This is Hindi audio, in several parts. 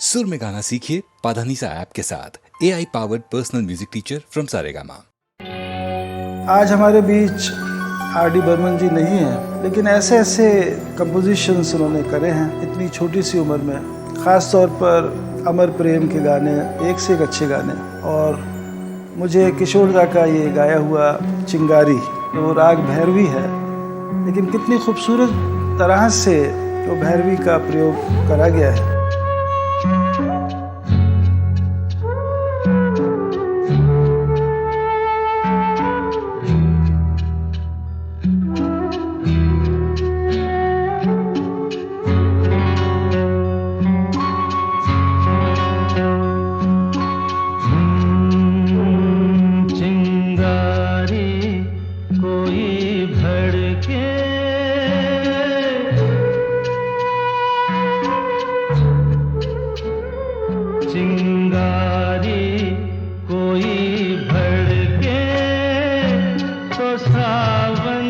सुर में गाना सीखिए पाधानीसा ऐप के साथ। AI powered personal music teacher from Saregama. आज हमारे बीच आर.डी. बर्मन जी नहीं हैं, लेकिन ऐसे ऐसे कंपोजिशंस उन्होंने करे हैं इतनी छोटी सी उम्र में। ख़ास तौर पर अमर प्रेम के गाने, एक से एक अच्छे गाने। और मुझे किशोर दा का ये गाया हुआ चिंगारी, वो राग भैरवी है, लेकिन कितनी खूबसूरत तरह से वो भैरवी का प्रयोग करा गया है। चिंगारी कोई भड़के तो सावन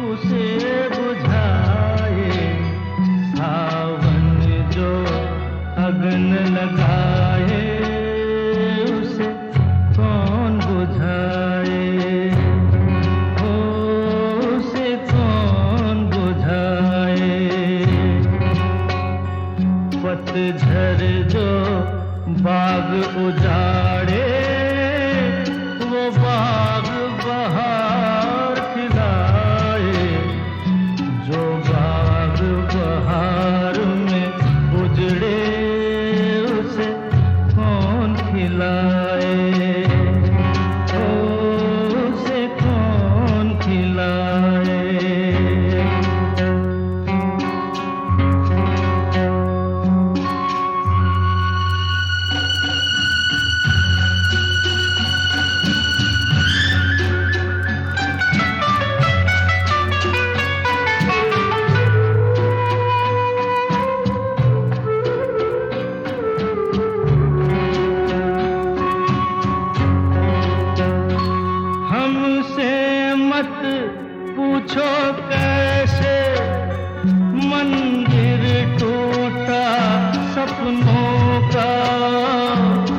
उसे बुझाए, सावन जो अगन लगाए उसे कौन बुझाए, उसे कौन बुझाए। पतझर जो बाग उजाड़े वो बाग बहार खिलाए, जो बाग बहार में उजड़े उसे कौन खिलाए, उसे कौन खिलाए। पूछो कैसे मंदिर टूटा सपनों का,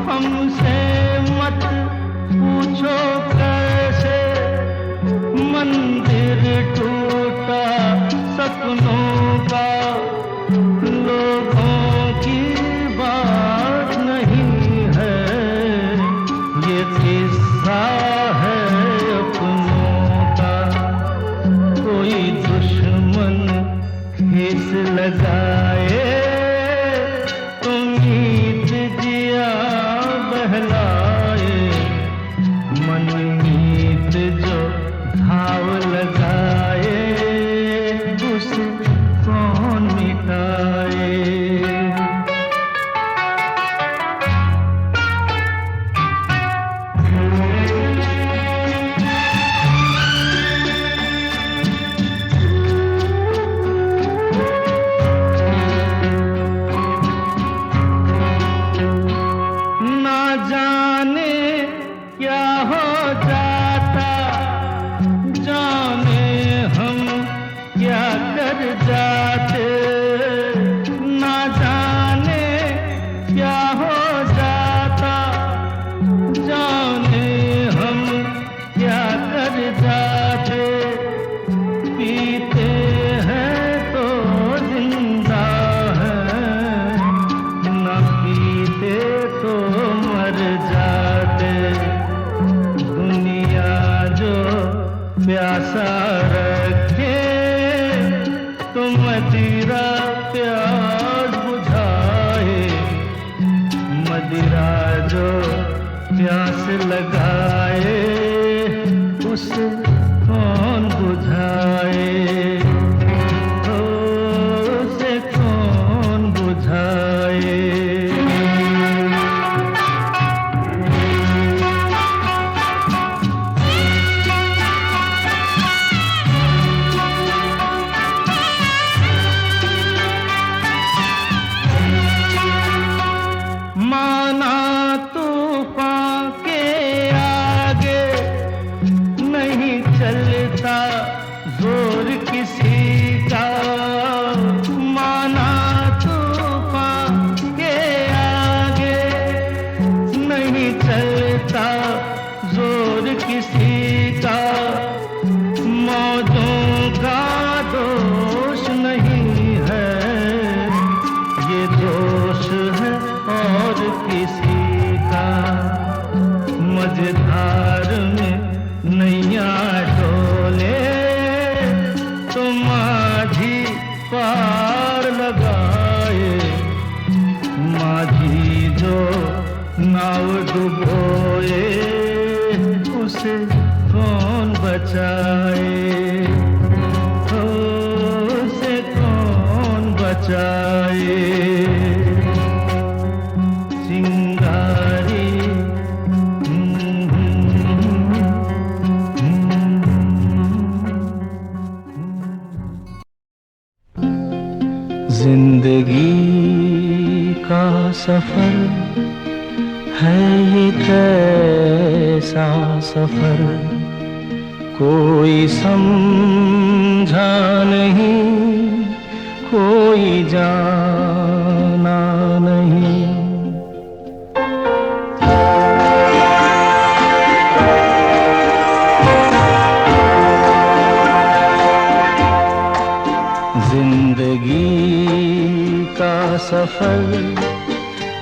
हमसे मत पूछो कैसे मंदिर टूटा सपनों का। लोगों की बात नहीं है ये किस्सा है अपनों का। कोई दुश्मन खीस लगाए तो मीत जिया बहलाए, मन मीत जो घाव लगाए उसे कौन मिटाए। क्या हो जाता जाने हम क्या कर जाते, ना जाने क्या हो जाता जाने हम क्या कर जाते। पीते हैं तो जिंदा है, ना पीते तो मर जाते। दुनिया जो प्यासा रखे तो मदिरा प्यास बुझाए, मदिरा जो प्यास लगाए उसे कौन बुझाए, उसे कौन बुझाए। माना तूफान के आगे नहीं चलता दोष है और किसी का। मझधार में नैया डोले तो माझी पार लगाए। माझी जो नाव डुबोए उसे कौन बचाए। हो उसे कौन बचाए। चिंगारी जिंदगी का सफर है ये कैसा सफर, कोई समझा नहीं, कोई जाना नहीं। जिंदगी का सफर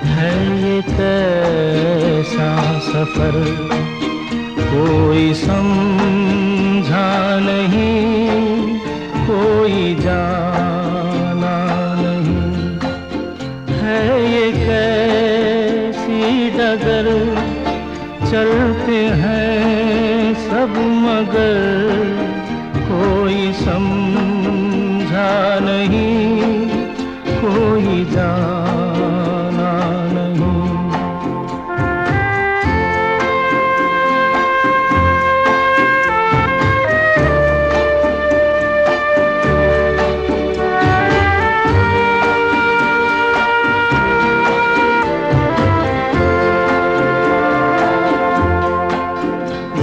है ये कैसा सफर, कोई समझा नहीं, कोई जाना नहीं। है ये कैसी डगर, चलते हैं सब मगर, कोई समझा नहीं, कोई जाना नहीं।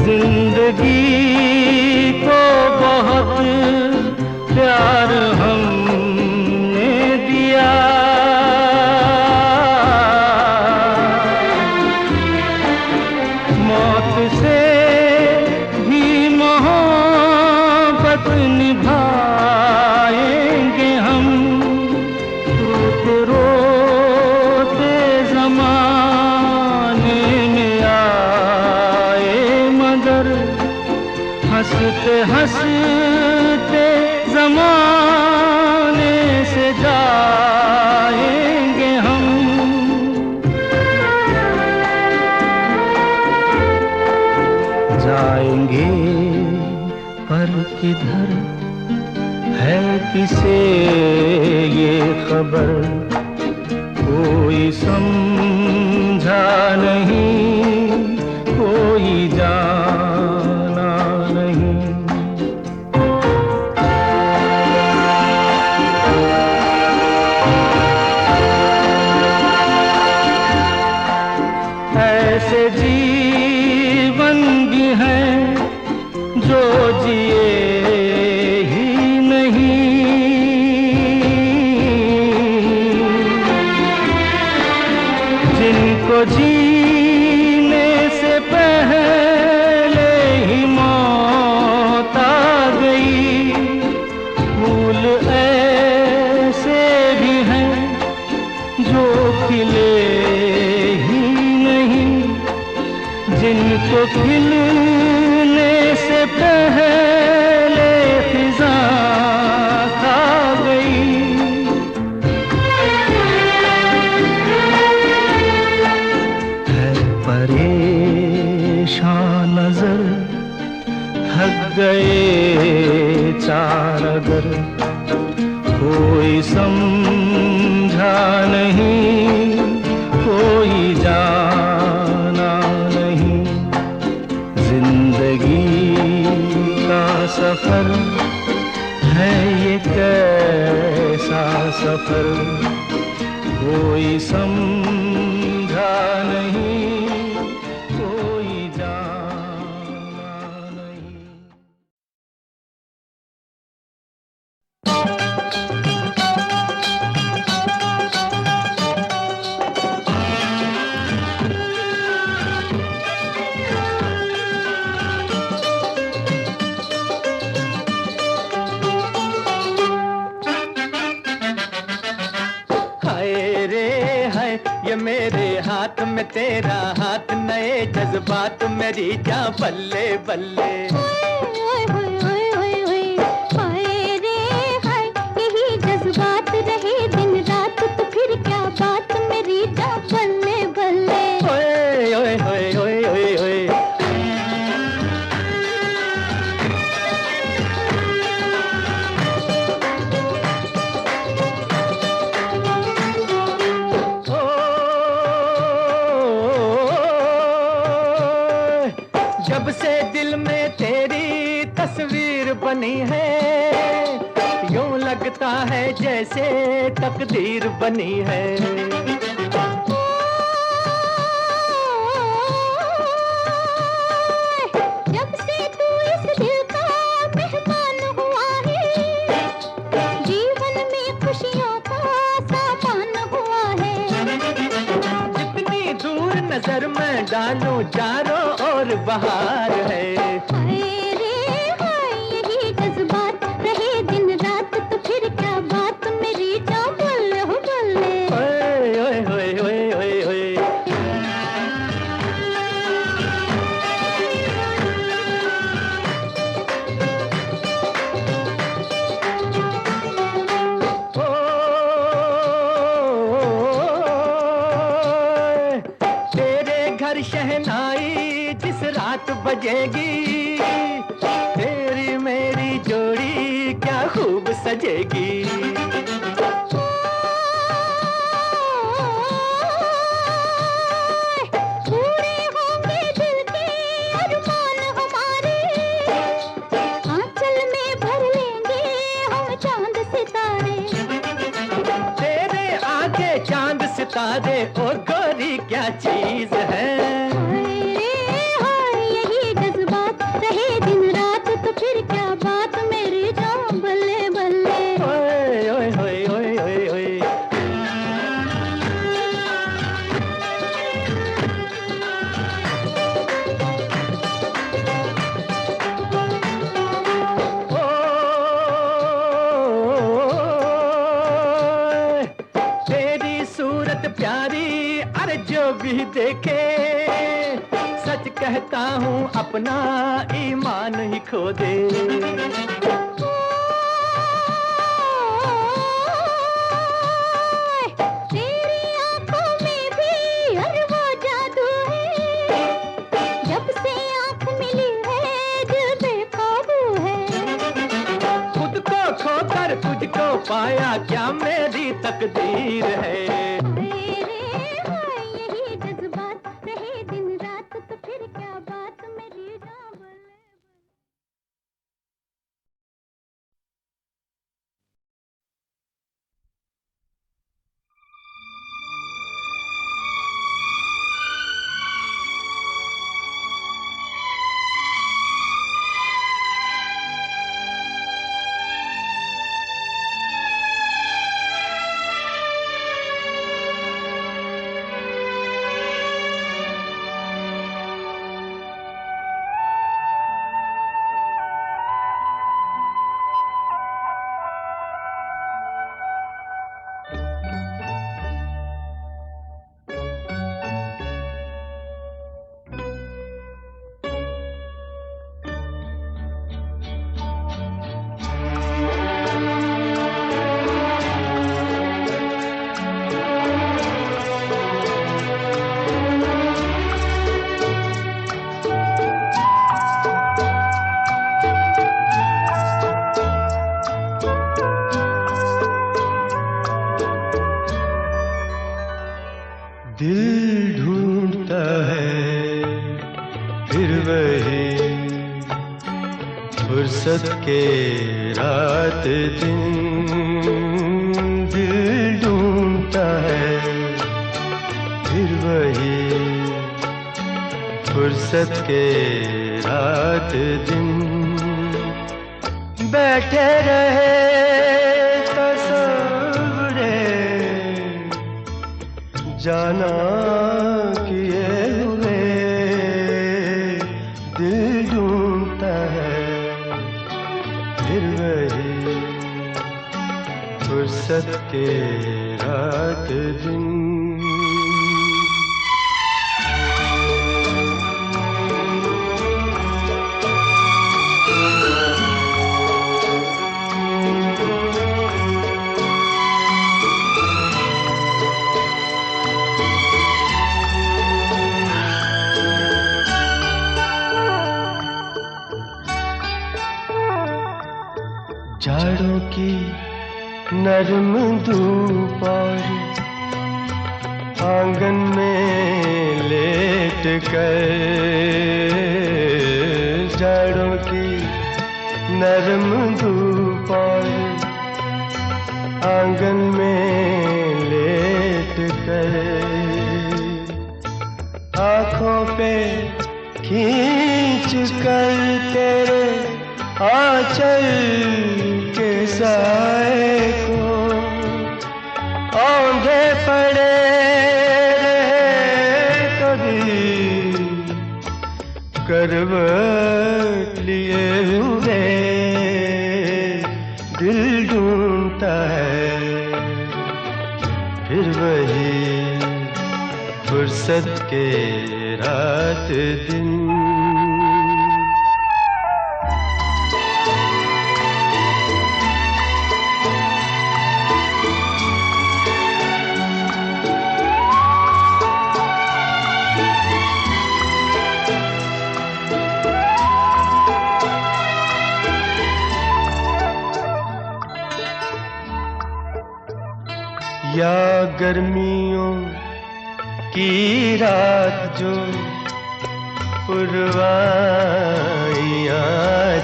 जिंदगी को बहुत प्यार हमने दिया, मौत से भी मोहब्बत निभाएंगे हम। रोते रोते ज़माने में आए मगर, हंसते हंसते ज़माने से जाएंगे हम। जाएंगे पर किधर है किसे ये खबर, कोई समझा नहीं, कोई जाना नहीं। ऐसे जीवन भी हैं जो जिए ही नहीं, जिनको जीने से पहले ही मौत आ गई। फूल ऐसे भी हैं जो खिले ही नहीं, जिनको खिलने से पहले फिजा खा गई। है परेशान नजर, थक गए चार अगर, कोई समझा नहीं, कोई जाना नहीं। जिंदगी का सफर है ये कैसा सफर, कोई समझा नहीं, कोई जाना नहीं। हाय रे है ये मेरे हाथ में तेरा हाथ, नए जज्बात मेरी जा बल्ले बल्ले। ओए होए होए होए होए, हाय रे हाय, यही जज्बात रहे दिन रात तो फिर क्या बात मेरी जा बल्ले बल्ले। ओए ओए होए होए होए होए। जब से दिल में तेरी तस्वीर बनी है, यूं लगता है जैसे तकदीर बनी है। जब से तू इस दिल का मेहमान हुआ है, जीवन में खुशियों का सामान हुआ है। जितनी दूर नजर में डालूं चारों ओर बहार है। हाय रे हाय, यही जज्बात रहे दिन रात तो फिर क्या बात मेरी जा बल्ले हो बल्ले। ओए ओए होए होए होए होए। तेरे घर शहनाई जिस रात बजेगी, तेरी मेरी जोड़ी क्या खूब सजेगी। पूरे होंगे दिल के अरमान हमारे, आंचल में भर लेंगे हम चांद सितारे। तेरे आगे चांद सितारे ओ गोरी क्या चीज है। हाय रे हाय, यही जज्बात रहे दिन रात तो फिर क्या बात मेरी जा बल्ले बल्ले। ओए ओए होए होए होए होए। ओए, तेरी सूरत प्यारी अरे जो भी देखे, सच कहता हूँ अपना ईमान ही खो दे। तेरी आंखों में भी हर वो जादू है, जब से आंख मिली है दिल बेकाबू है। खुद को खोकर तुझको पाया क्या मेरी तकदीर है। हाय रे हाय, यही जज्बात रहे दिन रात तो फिर क्या बात मेरी जा बल्ले। दिल ढूंढता है फिर वही फुर्सत के रात दिन। दिल ढूंढता है फिर वही फुर्सत के रात दिन। बैठे रहे तस्वरे जाना किए हुए। दिल ढूंढता है फिर वही फुर्सत के रात दिन। नरम धूप और आंगन में लेट कर जाड़ों की नरम धूप और आंगन में लेट कर आँखों पे खींच कर तेरे आंचल के साए को औंधे पड़े रहे कभी करवट लिए हुए दिल ढूंढता है फिर वही फुर्सत के रात दिन। या गर्मियों की रात जो पुरवाइयाँ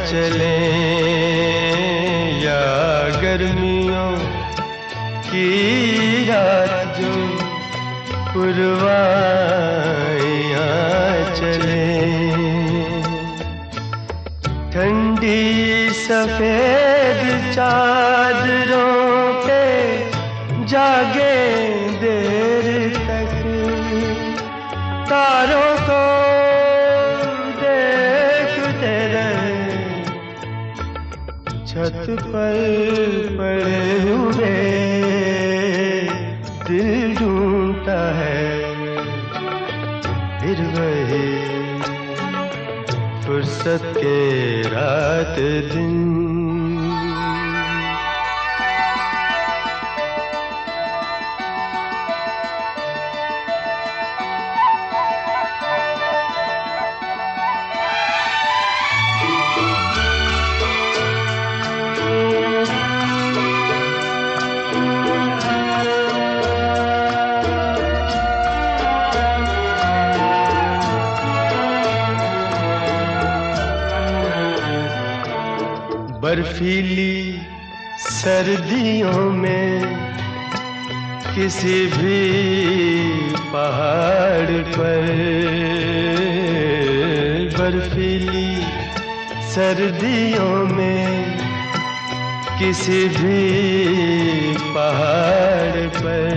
चले या गर्मियों की रात जो पुरवाइयाँ चले ठंडी सफेद चादरों पे जागे देर तक तारों को देखते रहे छत पर पड़े हुए दिल ढूंढता है फिर वही फुर्सत के रात दिन। बर्फीली सर्दियों में किसी भी पहाड़ पर बर्फीली सर्दियों में किसी भी पहाड़ पर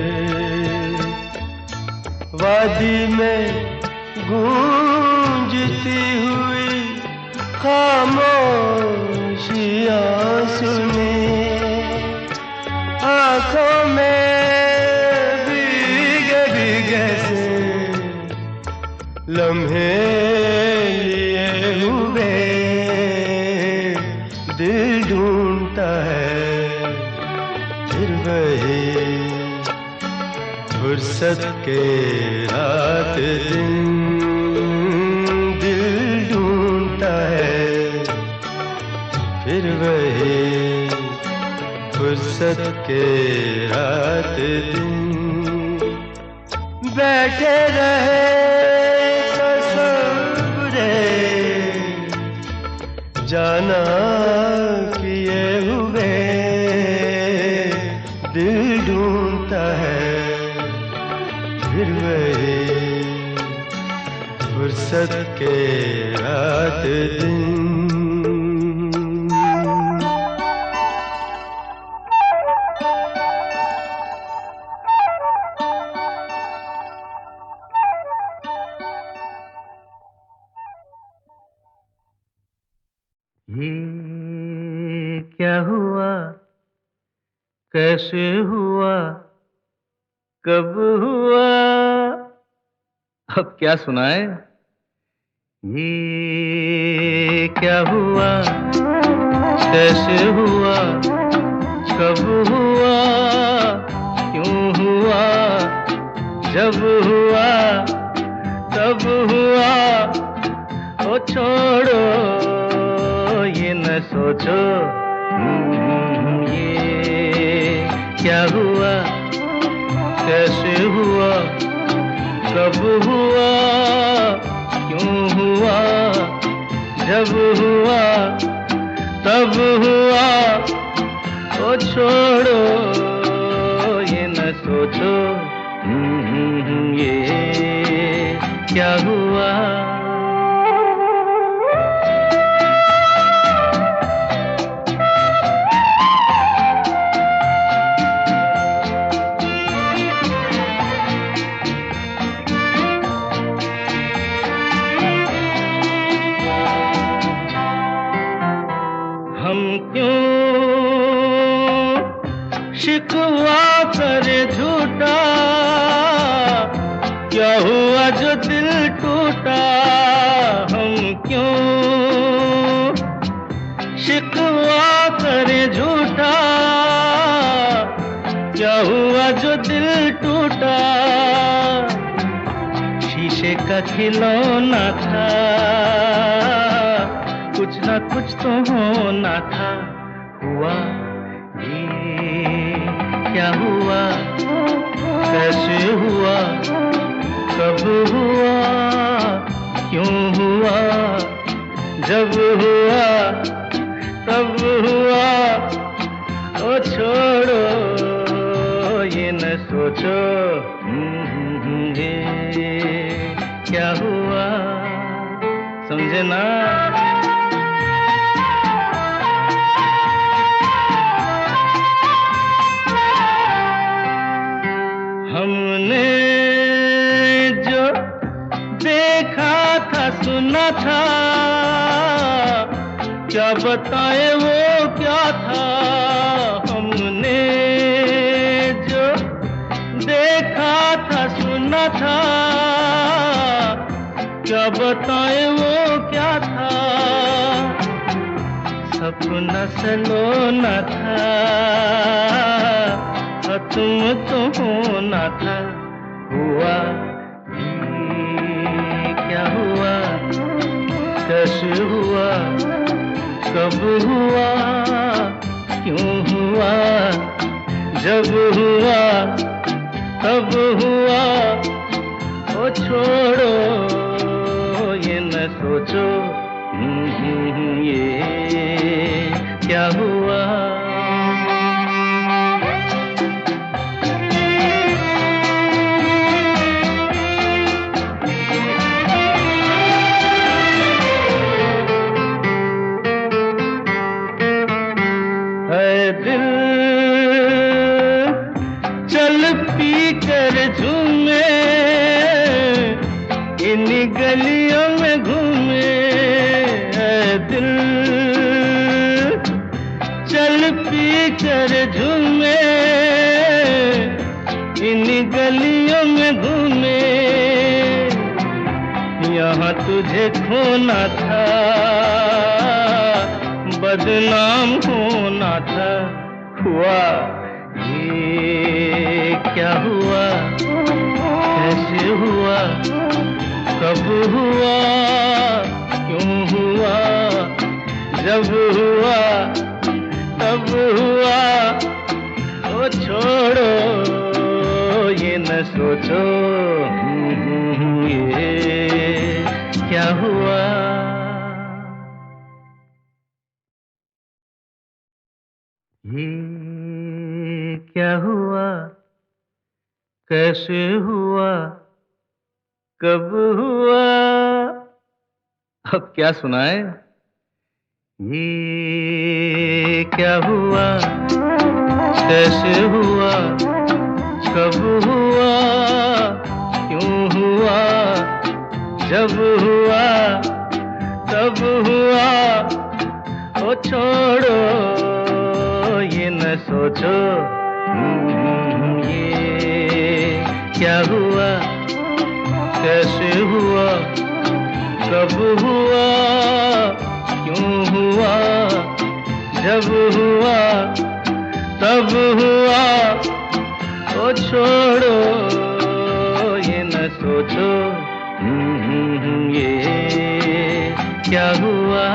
वादी में गूंजती हुई खामोशियाँ सुने आँखों में भीगे भीगे से लम्हे लिए हुए दिल ढूंढता है फिर वही फुर्सत के रात दिन दिल ढूंढता है फिर वही फुर्सत के रात दिन बैठे रहे तसव्वुरे जाना किए हुए दिल ढूंढता है फिर वही फुर्सत के रात दिन। ये क्या हुआ कैसे हुआ कब हुआ अब क्या सुनाए। ये क्या हुआ कैसे हुआ कब हुआ क्यों हुआ जब हुआ तब हुआ ओ छोड़ो ये न सोचो ये क्या हुआ, कैसे हुआ, कब हुआ, क्यों हुआ, जब हुआ, तब हुआ, ओ छोड़ो ये न सोचो, ये क्या हुआ। हम क्यों शिकवा करे झूठा, क्या हुआ जो दिल टूटा। हम क्यों शिकवा करे झूठा, क्या हुआ जो दिल टूटा। शीशे का खिलौना था, कुछ ना कुछ तो होना था। हुआ ये क्या हुआ, कैसे हुआ, कब हुआ, क्यों हुआ, जब हुआ, तब हुआ, ओ छोड़ो ये न सोचो, ये क्या हुआ। समझे ना। हमने जो देखा था, सुना था, क्या बताए वो क्या था। हमने जो देखा था, सुना था, क्या बताए वो क्या था। सपना सलोना था, तुम तो होना था। हुआ ये क्या हुआ, कैसे हुआ, कब हुआ, क्यों हुआ, जब हुआ, तब हुआ, ओ छोड़ो ये न सोचो, ये क्या हुआ। दिल चल पी कर झूमे, इन गलियों में घूमे। दिल चल पी कर झूमे, इन गलियों में घूमे। यहाँ तुझे खोना था, बदनाम होना था। हुआ ये क्या हुआ, कैसे हुआ, कब हुआ, क्यों हुआ, जब हुआ, तब हुआ, ओ छोड़ो ये न सोचो, ये क्या हुआ। ये क्या हुआ, कैसे हुआ, कब हुआ। अब क्या सुनाए। ये क्या हुआ, कैसे हुआ, कब हुआ, क्यों हुआ, जब हुआ, तब हुआ, ओ छोड़ो ये न सोचो, ये क्या हुआ, कैसे हुआ, कब हुआ, क्यों हुआ, जब हुआ, तब हुआ, ओ छोड़ो ये न सोचो, ये क्या हुआ।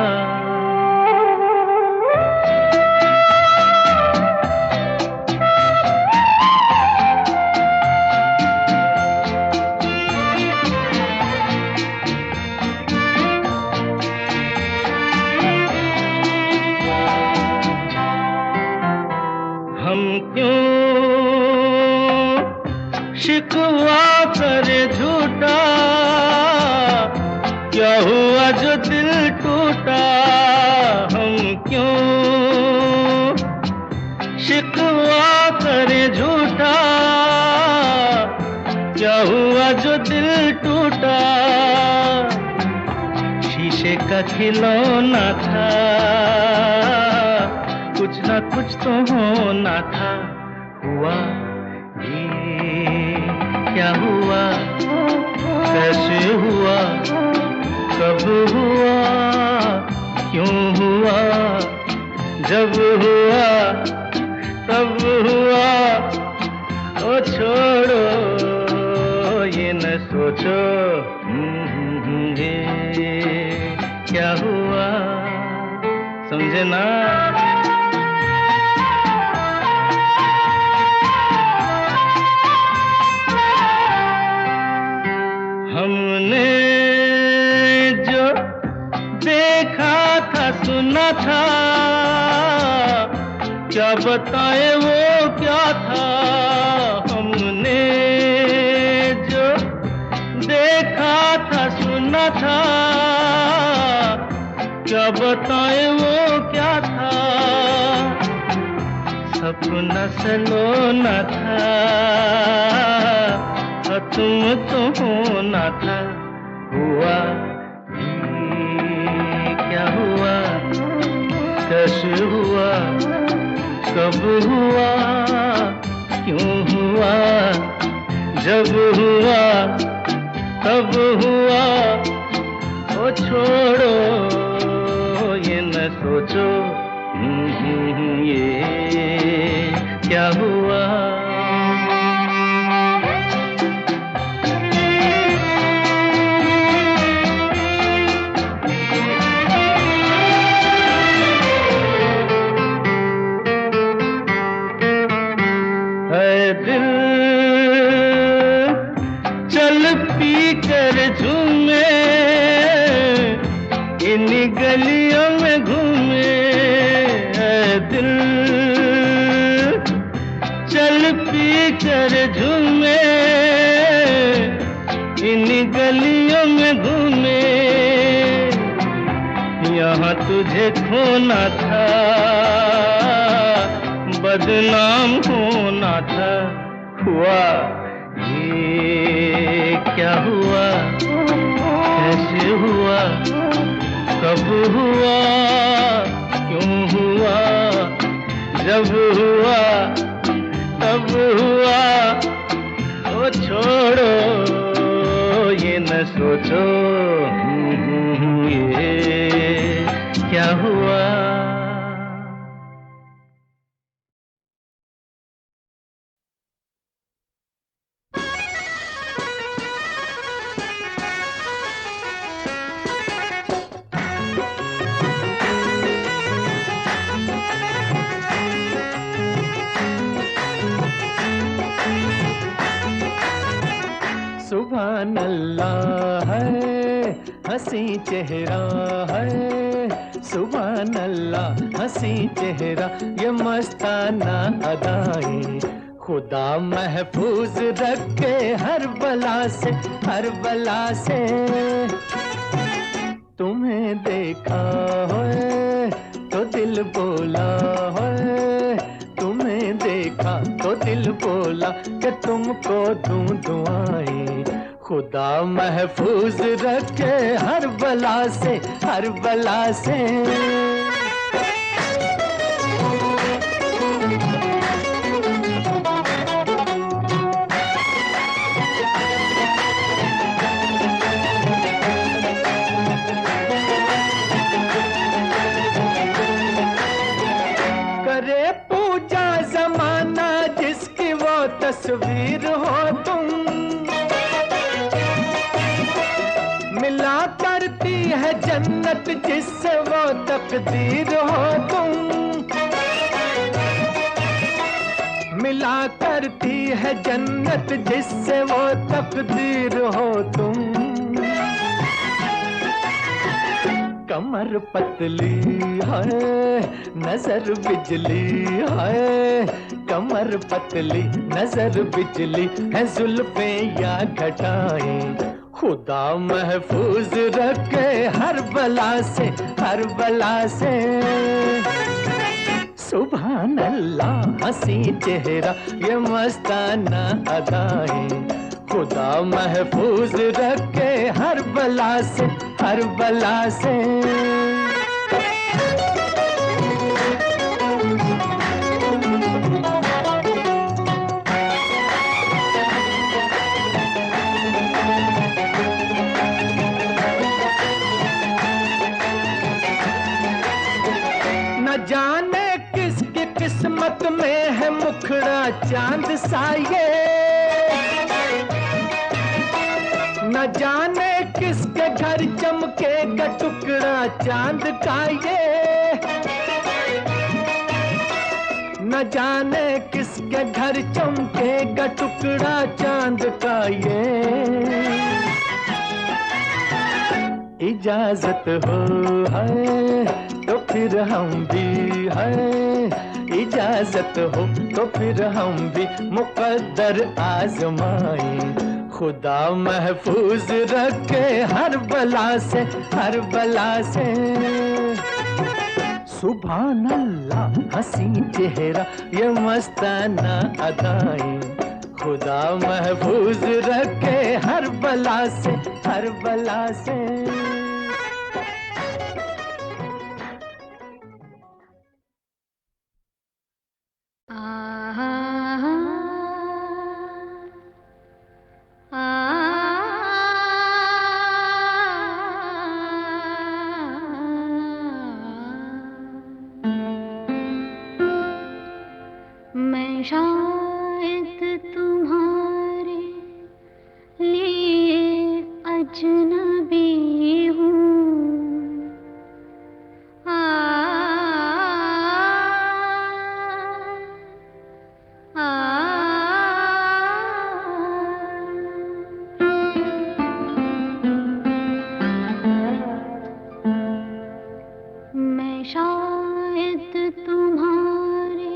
हुआ जो दिल टूटा शीशे का खिलौना था, कुछ ना कुछ तो होना था। हुआ ये क्या हुआ, कैसे हुआ, कब हुआ, क्यों हुआ, जब हुआ तब हुआ। ओ छोड़ो ये न सोचो ये क्या हुआ, समझे ना। हमने जो देखा था सुना था, क्या बताए वो क्या था। हमने जो देखा था सुना था, क्या बताए वो क्या था। सपना सलोना था, तुम तो होना था। हुआ ये क्या हुआ, कैसे हुआ, कब हुआ, क्यों हुआ, जब हुआ तब हुआ। ओ छोड़ो ये न सोचो ये क्या हुआ। दिल चल पी कर झूमे, इन गलियों में घूमे। दिल चल पी कर झूमे, इन गलियों में घूमे। यहाँ तुझे खोना था, बदनाम होना था। हुआ ये क्या हुआ, कैसे हुआ, कब हुआ, क्यों हुआ, जब हुआ तब हुआ। ओ छोड़ो ये न सोचो ये क्या हुआ। सुभान अल्लाह है हंसी चेहरा है, सुभान अल्लाह हंसी चेहरा, ये मस्ताना अदाएं। खुदा महफूज रखे हर बला से, हर बला से। तुम्हें देखा है तो दिल बोला है, तुम्हें देखा तो दिल बोला कि तुमको दूं दुआएं। खुदा महफूज रखे हर बला से, हर बला से। करे पूजा जमाना जिसकी वो तस्वीर हो तुम, मिला करती है जन्नत जिससे वो तकदीर हो तुम, मिला करती है जन्नत जिससे वो तकदीर हो तुम। कमर पतली है नजर बिजली है, कमर पतली नजर बिजली है, जुल्फे या घटाएं। खुदा महफूज रखे हर बला से, हर बला से। सुभान अल्लाह हंसी चेहरा, ये मस्ताना अदाएं। खुदा महफूज रखे हर बला से, हर बला से। न जाने किसकी किस्मत में है मुखड़ा चांद सा ये, न जाने किसके घर चमकेगा टुकड़ा चांद का ये, न जाने किसके घर चमकेगा टुकड़ा चांद का ये। इजाजत हो है तो फिर हम भी है, इजाजत हो तो फिर हम भी मुकद्दर आजमाएं। खुदा महफूज रखे हर बला से, हर बला से। सुभान अल्लाह हंसी चेहरा ये मस्ताना अदाएं। खुदा महफूज रखे हर बला से, हर बला से। मैं शायद तुम्हारे लिए अजनबी हूँ। मैं शायद तुम्हारे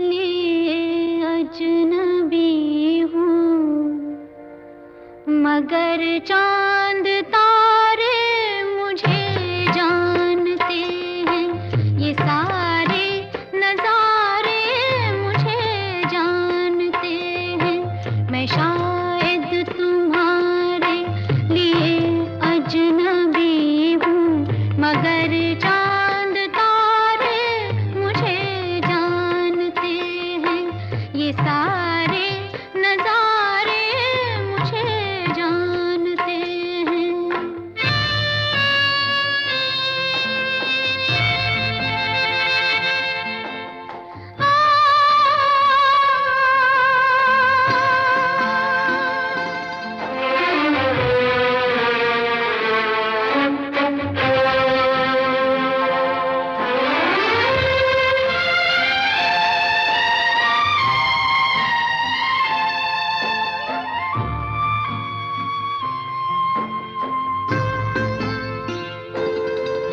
लिए अजनबी हूँ, मगर चांद तारे मुझे जानते हैं। ये सारे नजारे मुझे जानते हैं। मैं शायद तुम्हारे लिए अजनबी हूँ, मगर चांद तारे मुझे जानते हैं। ये सारे नजारे मुझे जानते हैं।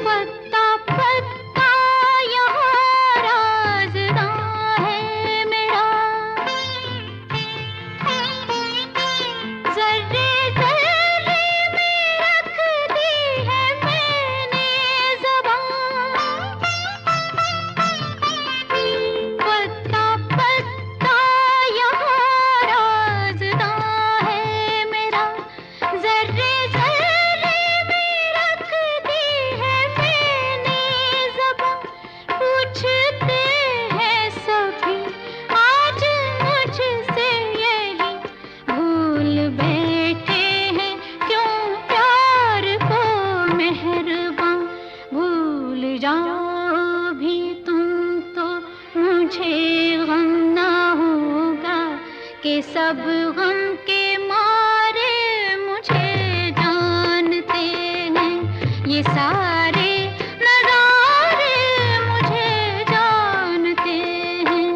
पत्ता पत्ता यहाँ राज़दां है मेरा, ज़र्रे ज़र्रे में रख दी है मैंने ज़बान। पत्ता पत्ता यहाँ राज़दां है मेरा, ज़र्रे ज़र्रे में रख दी है मैंने ज़बान। पूछते हैं सभी आज मुझसे यही, भूल बैठे हैं क्यों प्यार को मेहरबान। भूल जाओ भी तुम तो मुझे गम ना होगा, कि सब गम के मारे मुझे जानते हैं। ये सारे नज़ारे मुझे जानते हैं।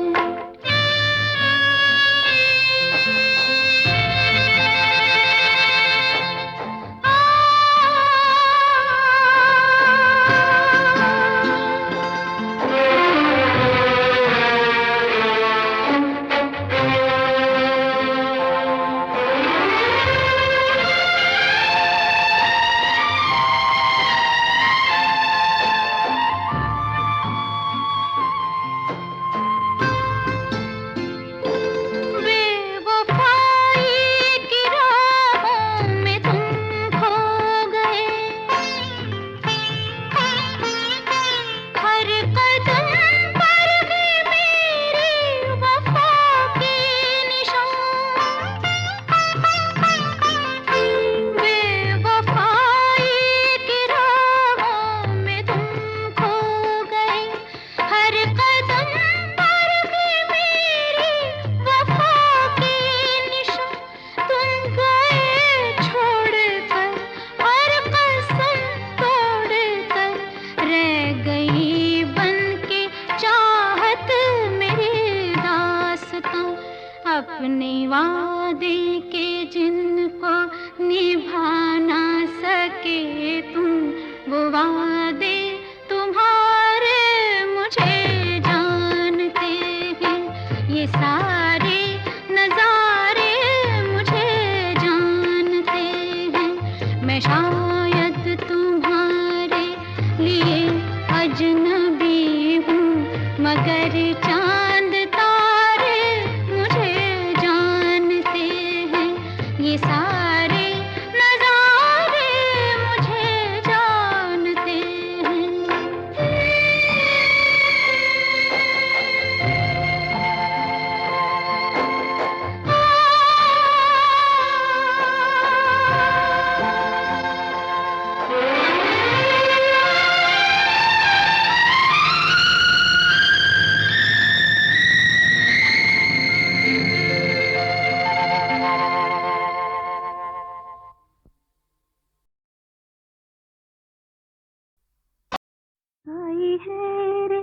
है रे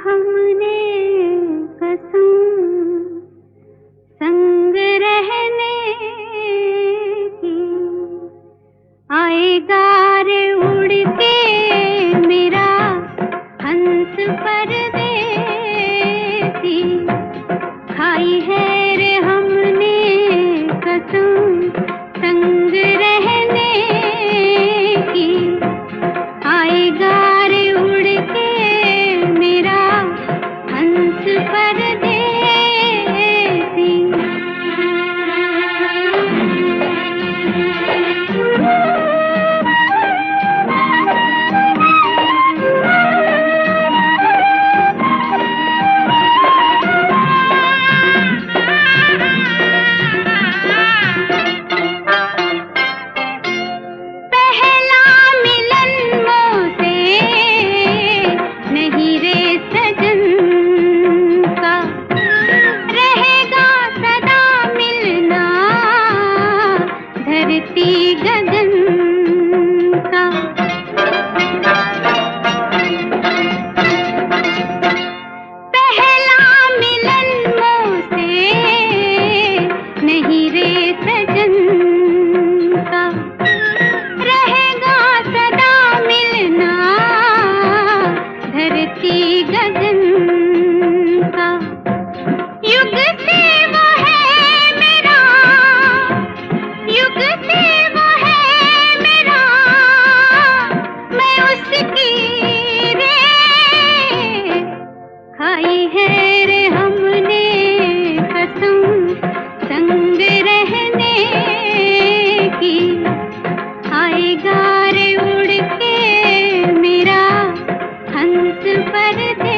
हमने कसम संग रहने की, आएगा रे उड़ के मेरा हंस परदेसी, खाई है रे हमने कसम संग रहने की, आएगा रे उड़ के मेरा हंस परदेसी। पहला मिलन मोसे नहीं रे सजन का, रहेगा सदा मिलना धरती गगन का। पहला मिलन मोसे नहीं रे सजन का, रहेगा सदा मिलना धरती गगन का। युग से वो है मेरा, युग से वो है मेरा, मैं उसकी रे खाई है रे हमने कसम संग रहने की, आएगा रे उड़ के मेरा हंस परदेसी।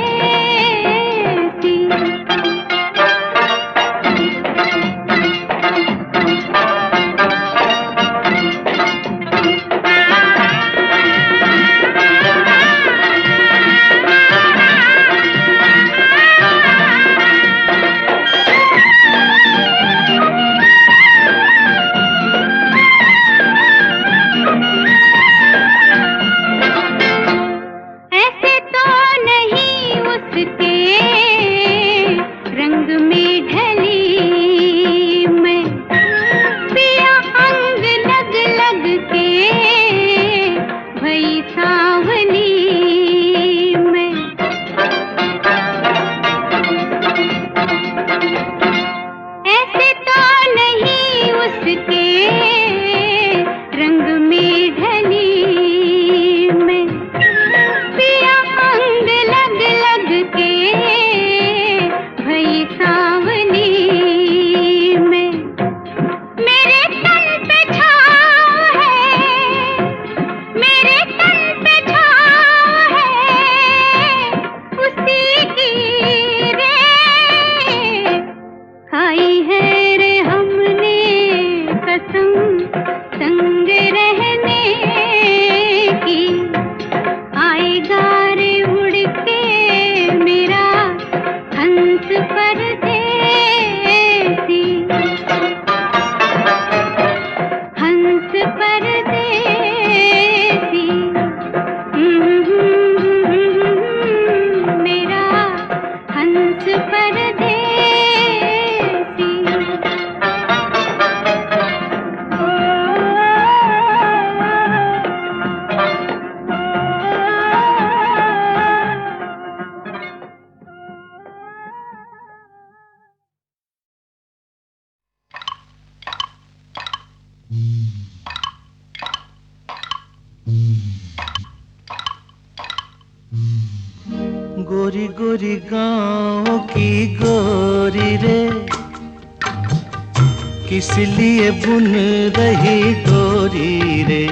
ऐसे तो नहीं उसके रंग में ढली मैं, पिया अंग लग लग के भई सांवली मैं। ऐसे तो नहीं उसके रंग में ढली मैं, पिया अंग लग लग के भई सांवली में। मेरे तन पे छाँव है, मेरे तन पे छाँव है, उसी की रे खाई है रे हमने कसम संग रहने की, आएगा रे उड़ के मेरा हंस परदेसी, हंस परदेसी। मेरा हंस परदेसी। गोरी गोरी गाँव की गोरी रे, किस लिए बुन रही डोरी रे।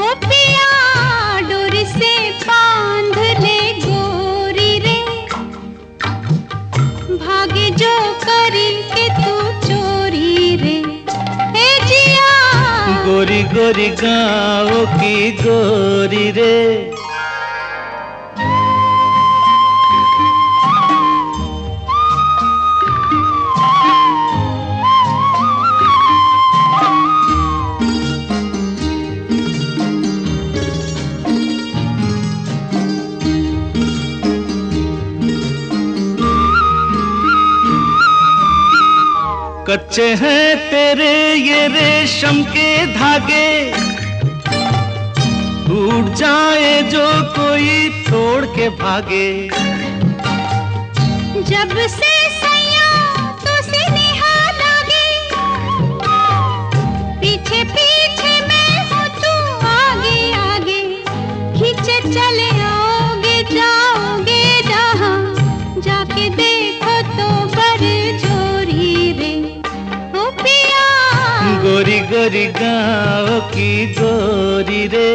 ओ पिया डोर से बांध ले गोरी रे, भागे जो करी के तू चोरी रे। हे जिया गोरी गोरी गाँव की गोरी रे, कच्चे हैं तेरे ये रेशम के धागे, टूट जाए जो कोई तोड़ के भागे। जब से सैया तो स्नेहा लागे, पीछे पीछे मैं हूँ तू आगे आगे, खींचे चले आओगे जाओगे जहाँ, जाके देखो तो बरजोरी रे ओ पिया। गोरी गोरी गाँव की गोरी रे।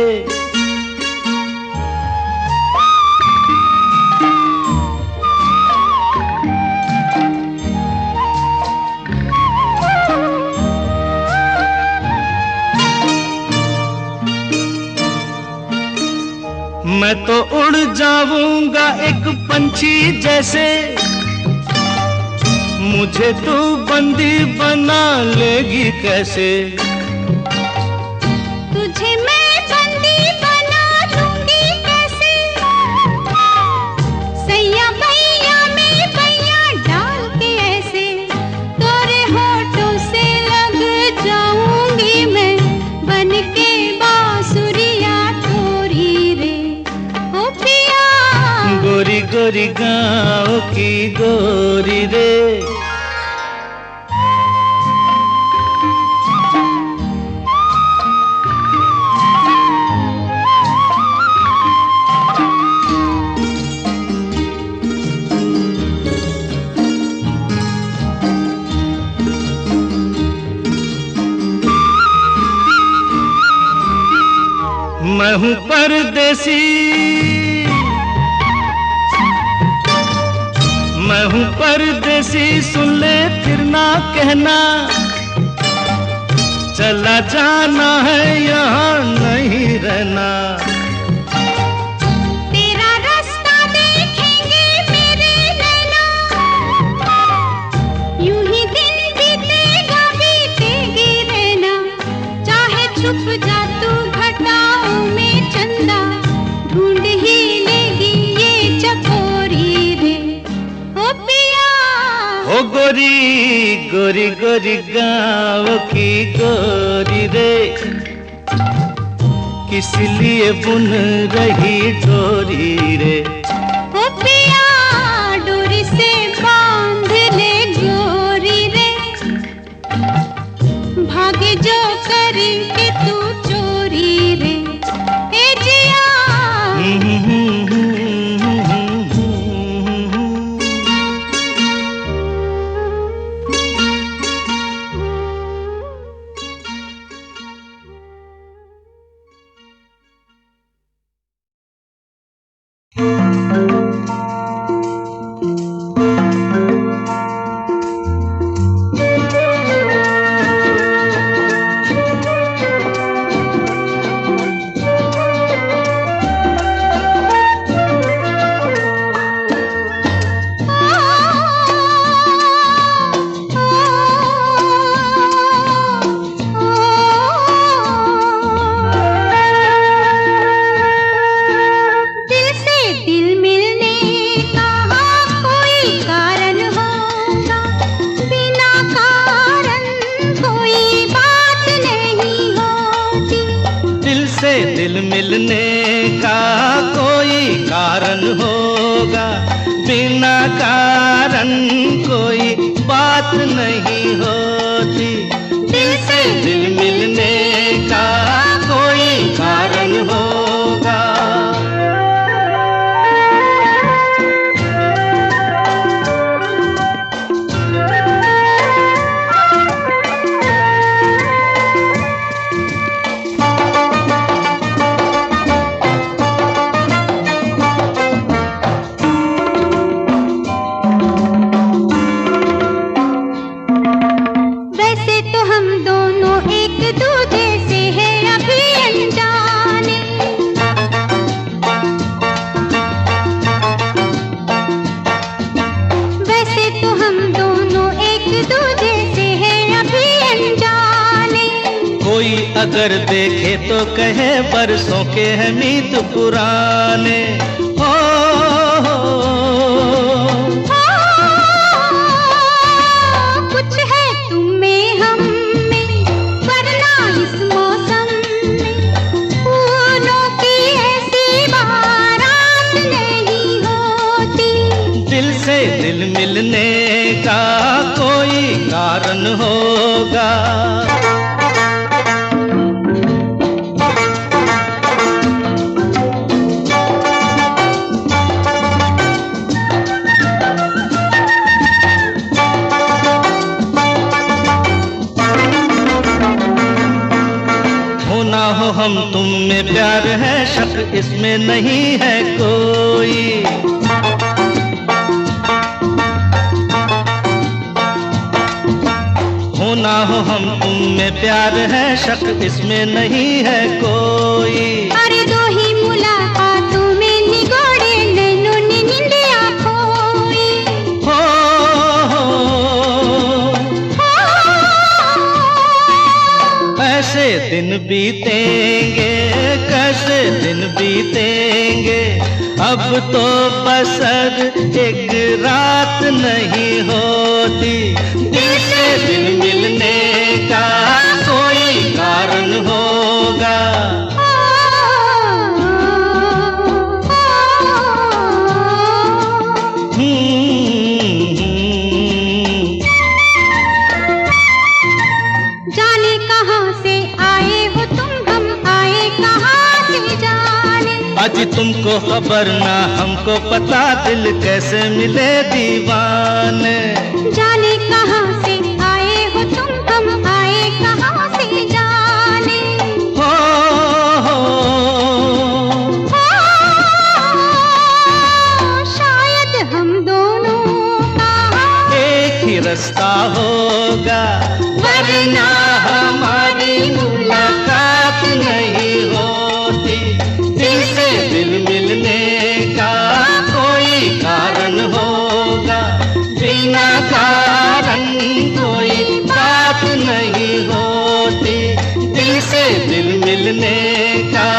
मैं तो उड़ जाऊंगा एक पंछी जैसे, मुझे तू बंदी बना लेगी कैसे। तुझे मैं बंदी बना लूंगी कैसे, सैया भैया में भैया डाल के ऐसे, तोरे होठों से लग जाऊंगी मैं, बन के बांसुरिया तोरी रे ओ पिया। गोरी गोरी गाँव की गोरी रे। मैं हूँ परदेसी, मैं हूँ परदेसी, सुन ले फिर ना कहना, चला जाना है यहाँ नहीं रहना। तेरा रास्ता देखेंगे मेरे नैना, यूं ही दिन बीतेगा बीतेगी रहना, चाहे छुप जा तू घटाओं में चंदा, ढूंढ ही लेगी ये चकोरी रे ओ पिया। ओ गोरी गोरी गोरी गाँव की गोरी रे, किस लिए बुन रही डोरी रे। ओ पिया डोरी से बांध ले गोरी रे, भागे जो करके तू चोरी रे ए जिया। दिल मिलने का कोई कारण होगा, बिना कारण कोई बात नहीं होती। दिल से दिल मिलने का कोई कारण होगा। अगर देखे तो कहे बरसों के हैं मीत पुराने। हो कुछ है तुम होगा। ना हो हम तुम में प्यार है, शक इसमें नहीं है कोई। हो ना हो हम तुम में प्यार है, शक इसमें नहीं है कोई। अरे दो ही मुलाकातों में निगोड़े नैनों ने निंदिया खोई। ऐसे दिन बीतेंगे, कैसे दिन बीतेंगे, अब तो बसर एक रात नहीं होती। दिल से दिल मिलने का कोई कारण होगा। जाने कहाँ से आए हो तुम, हम आए कहाँ से जाने। अजी तुमको खबर ना हमको पता, दिल कैसे मिले दीवाने। जाने कहाँ से आए हो तुम, हम आए कहाँ से जाने। शायद हम दोनों का एक ही रास्ता होगा, वरना हमारी मुलाकात नहीं होती। दिल से दिल मिलने का कोई कारण होगा, बिना कारण कोई बात नहीं होती। दिल से दिल मिलने का